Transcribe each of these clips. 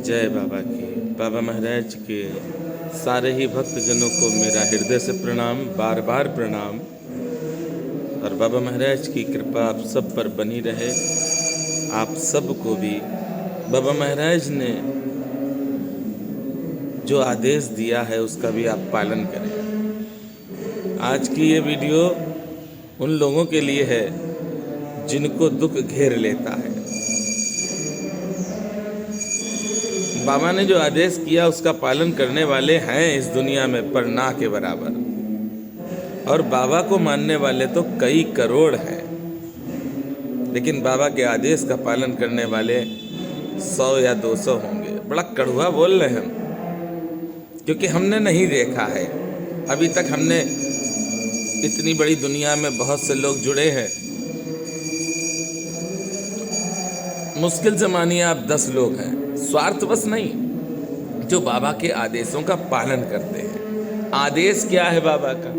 जय बाबा की। बाबा महाराज के सारे ही भक्तजनों को मेरा हृदय से प्रणाम, बार बार प्रणाम। और बाबा महाराज की कृपा आप सब पर बनी रहे। आप सबको भी बाबा महाराज ने जो आदेश दिया है उसका भी आप पालन करें। आज की ये वीडियो उन लोगों के लिए है जिनको दुख घेर लेता है। बाबा ने जो आदेश किया उसका पालन करने वाले हैं इस दुनिया में पर ना के बराबर, और बाबा को मानने वाले तो कई करोड़ हैं, लेकिन बाबा के आदेश का पालन करने वाले 100 या 200 होंगे। बड़ा कड़वा बोल रहे हैं हम, क्योंकि हमने नहीं देखा है अभी तक। हमने इतनी बड़ी दुनिया में बहुत से लोग जुड़े हैं, मुश्किल से मानिए आप 10 लोग हैं, स्वार्थवश नहीं, जो बाबा के आदेशों का पालन करते हैं। आदेश क्या है बाबा का?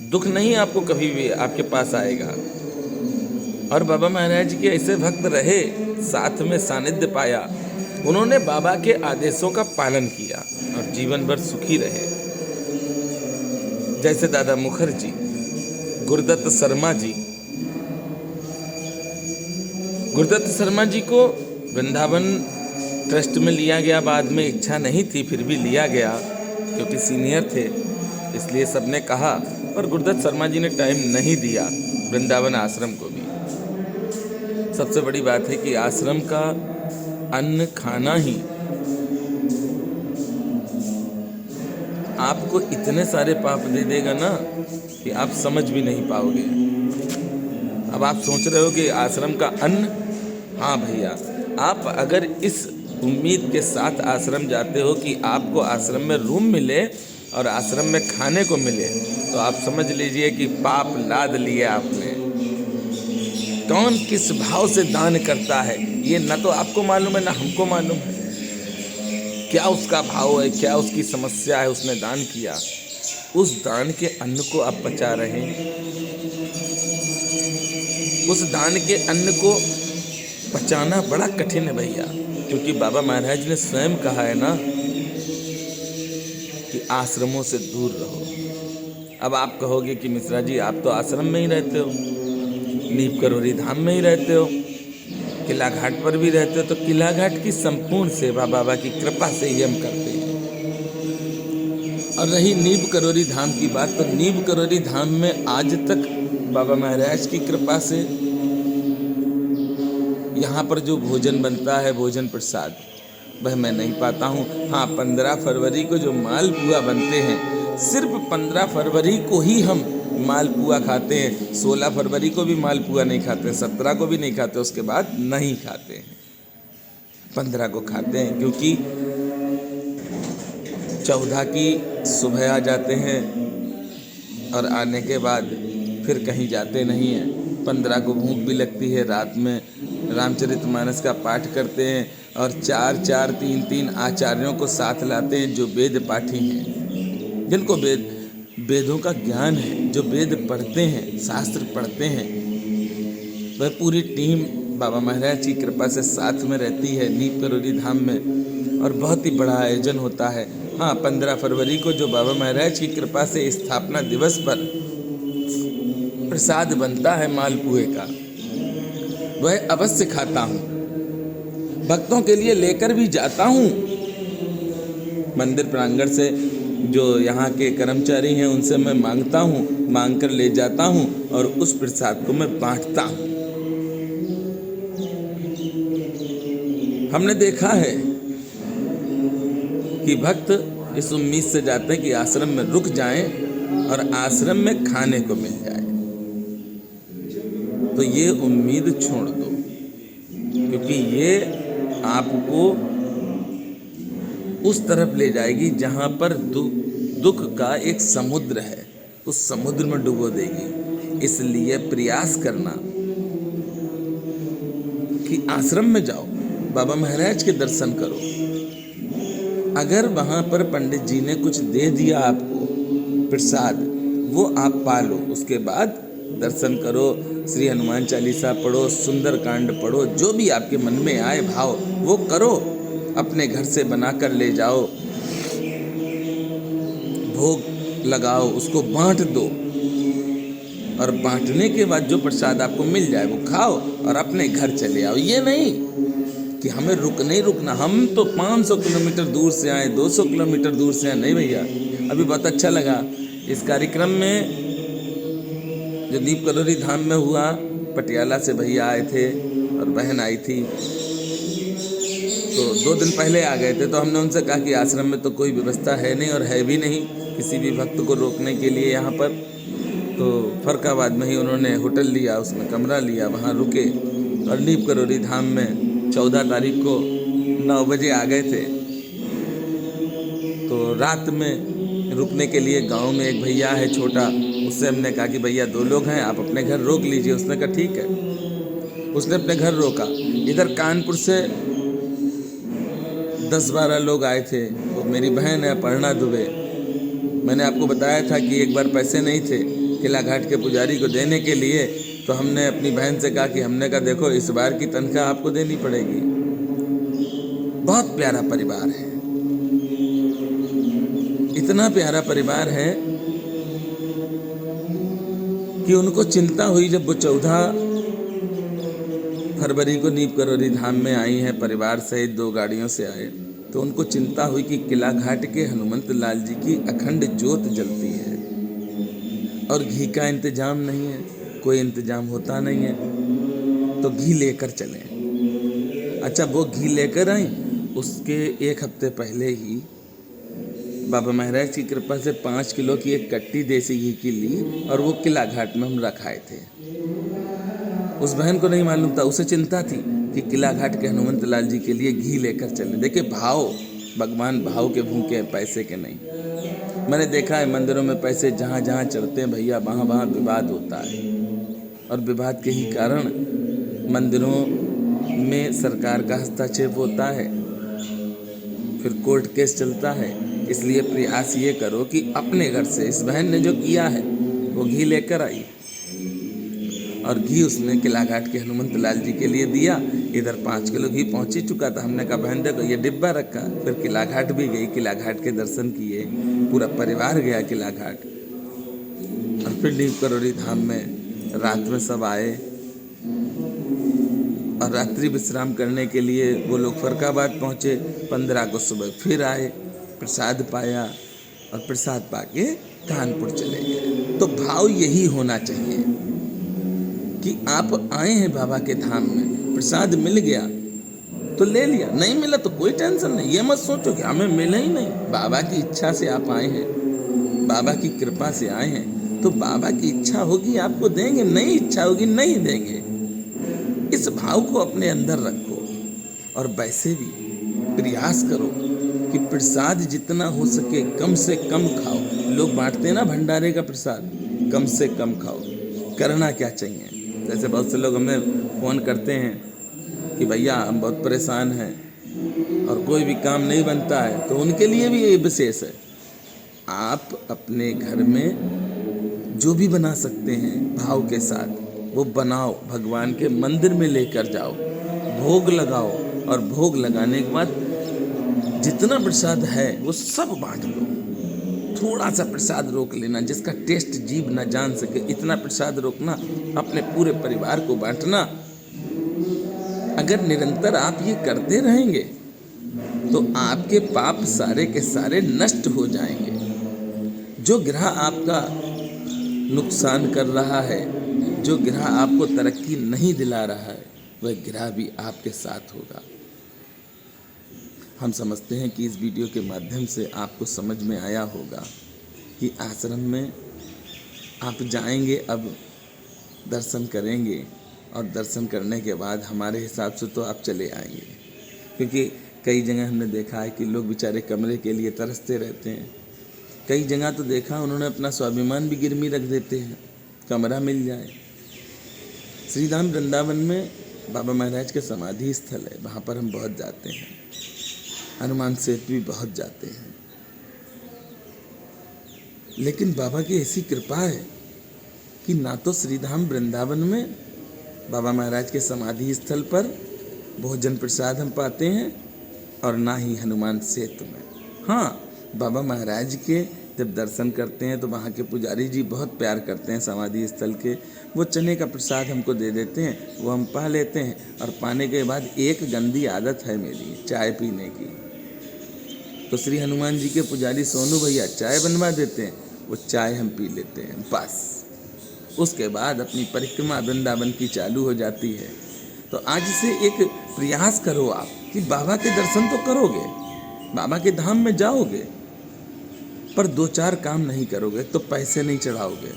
दुख नहीं आपको कभी भी आपके पास आएगा। और बाबा महाराज के ऐसे भक्त रहे, साथ में सानिध्य पाया, उन्होंने बाबा के आदेशों का पालन किया और जीवन भर सुखी रहे। जैसे दादा मुखर्जी, गुरुदत्त शर्मा जी। गुरुदत्त शर्मा जी को वृंदावन ट्रस्ट में लिया गया, बाद में इच्छा नहीं थी फिर भी लिया गया, क्योंकि सीनियर थे इसलिए सबने कहा, पर गुरुदत्त शर्मा जी ने टाइम नहीं दिया वृंदावन आश्रम को भी। सबसे बड़ी बात है कि आश्रम का अन्न खाना ही आपको इतने सारे पाप दे देगा ना कि आप समझ भी नहीं पाओगे। अब आप सोच रहे हो कि आश्रम का अन्न, हाँ भैया, आप अगर इस उम्मीद के साथ आश्रम जाते हो कि आपको आश्रम में रूम मिले और आश्रम में खाने को मिले, तो आप समझ लीजिए कि पाप लाद लिए आपने। कौन किस भाव से दान करता है ये ना तो आपको मालूम है ना हमको मालूम है। क्या उसका भाव है, क्या उसकी समस्या है, उसने दान किया, उस दान के अन्न को आप पचा रहे हैं। उस दान के अन्न को पचाना बड़ा कठिन है भैया, क्योंकि बाबा महाराज ने स्वयं कहा है ना कि आश्रमों से दूर रहो। अब आप कहोगे कि मिश्रा जी आप तो आश्रम में ही रहते हो, नीप करोरी धाम में ही रहते हो, किला घाट पर भी रहते हो, तो किला घाट की संपूर्ण सेवा बाबा की कृपा से ही हम करते हैं। और रही नीप करोरी धाम की बात, तो नीप करोरी धाम में आज तक बाबा महाराज की कृपा से यहाँ पर जो भोजन बनता है, भोजन प्रसाद, वह मैं नहीं पाता हूँ। हाँ, 15 फरवरी को जो मालपुआ बनते हैं, सिर्फ 15 फरवरी को ही हम मालपुआ खाते हैं। 16 फरवरी को भी मालपुआ नहीं खाते, 17 को भी नहीं खाते, उसके बाद नहीं खाते हैं। 15 को खाते हैं क्योंकि 14 की सुबह आ जाते हैं और आने के बाद फिर कहीं जाते नहीं हैं। 15 को भूख भी लगती है, रात में रामचरितमानस का पाठ करते हैं और 4-4, 3-3 आचार्यों को साथ लाते हैं जो वेद पाठी हैं, जिनको वेदों का ज्ञान है, जो वेद पढ़ते हैं, शास्त्र पढ़ते हैं। वह पूरी टीम बाबा महाराज की कृपा से साथ में रहती है नीप करोरी धाम में, और बहुत ही बड़ा आयोजन होता है। हाँ, 15 फरवरी को जो बाबा महाराज की कृपा से स्थापना दिवस पर प्रसाद बनता है मालपुए का, वह अवश्य खाता हूँ, भक्तों के लिए लेकर भी जाता हूँ। मंदिर प्रांगण से जो यहाँ के कर्मचारी हैं उनसे मैं मांगता हूँ, मांग कर ले जाता हूँ और उस प्रसाद को मैं बांटता हूँ। हमने देखा है कि भक्त इस उम्मीद से जाते हैं कि आश्रम में रुक जाएं और आश्रम में खाने को मिल जाए, तो ये उम्मीद छोड़ दो, क्योंकि ये आपको उस तरफ ले जाएगी जहाँ पर दुख का एक समुद्र है, उस समुद्र में डुबो देगी। इसलिए प्रयास करना कि आश्रम में जाओ, बाबा महाराज के दर्शन करो। अगर वहाँ पर पंडित जी ने कुछ दे दिया आपको प्रसाद, वो आप पालो, उसके बाद दर्शन करो, श्री हनुमान चालीसा पढ़ो, सुंदर कांड पढ़ो, जो भी आपके मन में आए भाव वो करो। अपने घर से बना कर ले जाओ, भोग लगाओ, उसको बांट दो, और बांटने के बाद जो प्रसाद आपको मिल जाए वो खाओ और अपने घर चले आओ। ये नहीं कि हमें नहीं रुकना, हम तो 500 किलोमीटर दूर से आए, 200 किलोमीटर दूर से आए। नहीं भैया, अभी बहुत अच्छा लगा इस कार्यक्रम में जो दीप करोरी धाम में हुआ। पटियाला से भैया आए थे और बहन आई थी, तो 2 दिन पहले आ गए थे। तो हमने उनसे कहा कि आश्रम में तो कोई व्यवस्था है नहीं और है भी नहीं किसी भी भक्त को रोकने के लिए यहाँ पर। तो फरकाबाद में ही उन्होंने होटल लिया, उसमें कमरा लिया, वहाँ रुके और दीप करोरी धाम में 14 तारीख को 9 बजे आ गए थे। तो रात में रुकने के लिए गांव में एक भैया है छोटा, उससे हमने कहा कि भैया 2 लोग हैं, आप अपने घर रोक लीजिए। उसने कहा ठीक है, उसने अपने घर रोका। इधर कानपुर से 10-12 लोग आए थे। वो मेरी बहन है अपर्णा दुबे। मैंने आपको बताया था कि एक बार पैसे नहीं थे किला घाट के पुजारी को देने के लिए, तो हमने अपनी बहन से कहा कि हमने कहा देखो इस बार की तनख्वाह आपको देनी पड़ेगी। बहुत प्यारा परिवार है, इतना प्यारा परिवार है कि उनको चिंता हुई जब वो 14 फरवरी को दीप करोरी धाम में आई हैं परिवार सहित 2 गाड़ियों से आए। तो उनको चिंता हुई कि किला घाट के हनुमंत लाल जी की अखंड ज्योत जलती है और घी का इंतजाम नहीं है, कोई इंतजाम होता नहीं है, तो घी लेकर चलें। अच्छा, वो घी लेकर आई, उसके 1 हफ्ते पहले ही बाबा महाराज की कृपा से 5 किलो की एक कट्टी देसी घी की ली और वो किला घाट में हम रखाए थे। उस बहन को नहीं मालूम था, उसे चिंता थी कि किला घाट के हनुमंत लाल जी के लिए घी लेकर चले। देखिए भाव, भगवान भाव के भूखे हैं, पैसे के नहीं। मैंने देखा है मंदिरों में पैसे जहाँ जहाँ चढ़ते हैं भैया, वहाँ वहाँ विवाद होता है और विवाद के ही कारण मंदिरों में सरकार का हस्तक्षेप होता है, फिर कोर्ट केस चलता है। इसलिए प्रयास ये करो कि अपने घर से, इस बहन ने जो किया है वो घी लेकर आई और घी उसने किला घाट के हनुमंत लाल जी के लिए दिया। इधर 5 किलो घी पहुंच ही चुका था। हमने कहा बहन देखो ये डिब्बा रखा। फिर किला घाट भी गई, किला घाट के दर्शन किए, पूरा परिवार गया किला घाट और फिर दीप करोरी धाम में रात में सब आए और रात्रि विश्राम करने के लिए वो लोग फरकाबाद पहुँचे। 15 को सुबह फिर आए, प्रसाद पाया और प्रसाद पाके कानपुर चले गए। तो भाव यही होना चाहिए कि आप आए हैं बाबा के धाम में, प्रसाद मिल गया तो ले लिया, नहीं मिला तो कोई टेंशन नहीं। ये मत सोचो कि हमें मिला ही नहीं। बाबा की इच्छा से आप आए हैं, बाबा की कृपा से आए हैं, तो बाबा की इच्छा होगी आपको देंगे, नहीं इच्छा होगी नहीं देंगे। इस भाव को अपने अंदर रखो और वैसे भी प्रयास करो कि प्रसाद जितना हो सके कम से कम खाओ। लोग बांटते हैं ना भंडारे का प्रसाद, कम से कम खाओ। करना क्या चाहिए, जैसे बहुत से लोग हमें फ़ोन करते हैं कि भैया हम बहुत परेशान हैं और कोई भी काम नहीं बनता है, तो उनके लिए भी ये विशेष है। आप अपने घर में जो भी बना सकते हैं भाव के साथ वो बनाओ, भगवान के मंदिर में लेकर जाओ, भोग लगाओ और भोग लगाने के बाद जितना प्रसाद है वो सब बांट लो। थोड़ा सा प्रसाद रोक लेना, जिसका टेस्ट जीभ ना जान सके, इतना प्रसाद रोकना, अपने पूरे परिवार को बांटना। अगर निरंतर आप ये करते रहेंगे तो आपके पाप सारे के सारे नष्ट हो जाएंगे। जो ग्रह आपका नुकसान कर रहा है, जो ग्रह आपको तरक्की नहीं दिला रहा है, वह ग्रह भी आपके साथ होगा। हम समझते हैं कि इस वीडियो के माध्यम से आपको समझ में आया होगा कि आश्रम में आप जाएंगे, अब दर्शन करेंगे और दर्शन करने के बाद हमारे हिसाब से तो आप चले आएंगे, क्योंकि कई जगह हमने देखा है कि लोग बेचारे कमरे के लिए तरसते रहते हैं। कई जगह तो देखा उन्होंने अपना स्वाभिमान भी गिरवी रख देते हैं, कमरा मिल जाए। श्रीधाम वृंदावन में बाबा महाराज के समाधि स्थल है, वहाँ पर हम बहुत जाते हैं। हनुमान सेठ भी बहुत जाते हैं। लेकिन बाबा की ऐसी कृपा है कि ना तो श्रीधाम वृंदावन में बाबा महाराज के समाधि स्थल पर भोजन प्रसाद हम पाते हैं, और ना ही हनुमान सेतु में। हाँ, बाबा महाराज के जब दर्शन करते हैं तो वहाँ के पुजारी जी बहुत प्यार करते हैं समाधि स्थल के। वो चने का प्रसाद हमको दे देते हैं, वो हम पा लेते हैं, और पाने के बाद एक गंदी आदत है मेरी, चाय पीने की। तो श्री हनुमान जी के पुजारी सोनू भैया चाय बनवा देते हैं, वो चाय हम पी लेते हैं, बस। उसके बाद अपनी परिक्रमा वृंदावन की चालू हो जाती है। तो आज से एक प्रयास करो आप कि बाबा के दर्शन तो करोगे, बाबा के धाम में जाओगे, पर 2-4 काम नहीं करोगे तो पैसे नहीं चढ़ाओगे।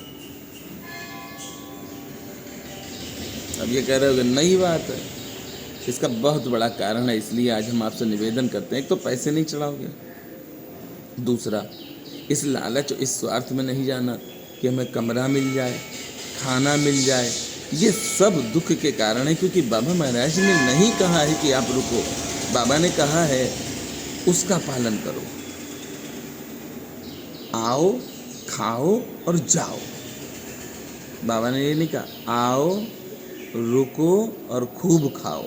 अब ये कह रहे हो नई बात है, इसका बहुत बड़ा कारण है, इसलिए आज हम आपसे निवेदन करते हैं। एक तो पैसे नहीं चढ़ाओगे, दूसरा इस लालच इस स्वार्थ में नहीं जाना कि हमें कमरा मिल जाए, खाना मिल जाए। ये सब दुख के कारण है, क्योंकि बाबा महाराज ने नहीं कहा है कि आप रुको, बाबा ने कहा है उसका पालन करो। आओ, खाओ और जाओ। बाबा ने ये नहीं कहा आओ, रुको और खूब खाओ,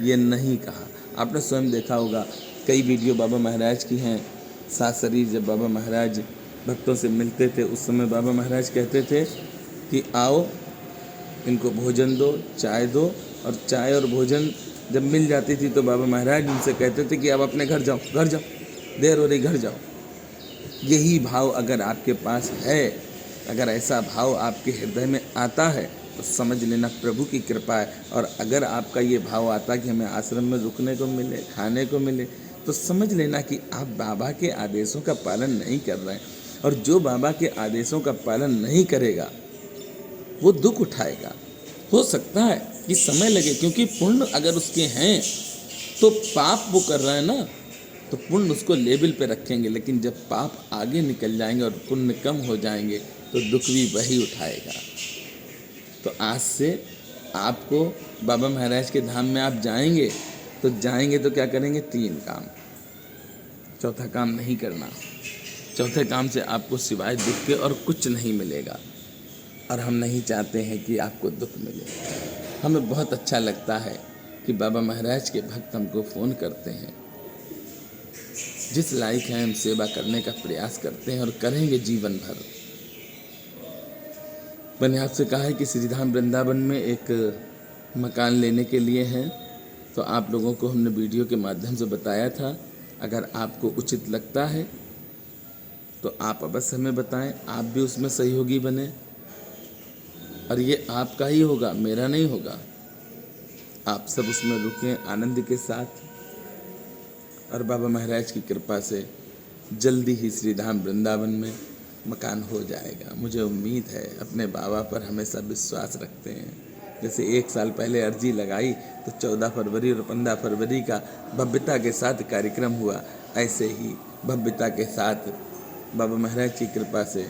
ये नहीं कहा। आपने स्वयं देखा होगा, कई वीडियो बाबा महाराज की हैं। सात शरीर जब बाबा महाराज भक्तों से मिलते थे, उस समय बाबा महाराज कहते थे कि आओ, इनको भोजन दो, चाय दो। और चाय और भोजन जब मिल जाती थी तो बाबा महाराज उनसे कहते थे कि अब अपने घर जाओ, घर जाओ, देर हो रही, घर जाओ। यही भाव अगर आपके पास है, अगर ऐसा भाव आपके हृदय में आता है तो समझ लेना प्रभु की कृपा है। और अगर आपका ये भाव आता कि हमें आश्रम में रुकने को मिले, खाने को मिले, तो समझ लेना कि आप बाबा के आदेशों का पालन नहीं कर रहे हैं। और जो बाबा के आदेशों का पालन नहीं करेगा वो दुख उठाएगा। हो सकता है कि समय लगे, क्योंकि पुण्य अगर उसके हैं तो पाप वो कर रहा है ना, तो पुण्य उसको लेवल पे रखेंगे। लेकिन जब पाप आगे निकल जाएंगे और पुण्य कम हो जाएंगे तो दुख भी वही उठाएगा। तो आज से आपको बाबा महाराज के धाम में आप जाएंगे तो क्या करेंगे? 3 काम। चौथा काम नहीं करना। चौथे काम से आपको सिवाय दुख के और कुछ नहीं मिलेगा। और हम नहीं चाहते हैं कि आपको दुख मिले। हमें बहुत अच्छा लगता है कि बाबा महाराज के भक्त हमको फ़ोन करते हैं। जिस लायक हैं हम सेवा करने का प्रयास करते हैं और करेंगे जीवन भर। मैंने आपसे कहा है कि श्रीधाम वृंदावन में एक मकान लेने के लिए हैं, तो आप लोगों को हमने वीडियो के माध्यम से बताया था। अगर आपको उचित लगता है तो आप अवश्य हमें बताएं, आप भी उसमें सहयोगी बने। और ये आपका ही होगा, मेरा नहीं होगा। आप सब उसमें रुकें आनंद के साथ, और बाबा महाराज की कृपा से जल्दी ही श्रीधाम वृंदावन में मकान हो जाएगा। मुझे उम्मीद है, अपने बाबा पर हमेशा विश्वास रखते हैं। जैसे 1 साल पहले अर्जी लगाई तो 14 फरवरी और 15 फरवरी का भव्यता के साथ कार्यक्रम हुआ, ऐसे ही भव्यता के साथ बाबा महाराज की कृपा से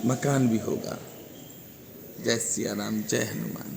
मकान भी होगा। जय सिया राम, जय हनुमान।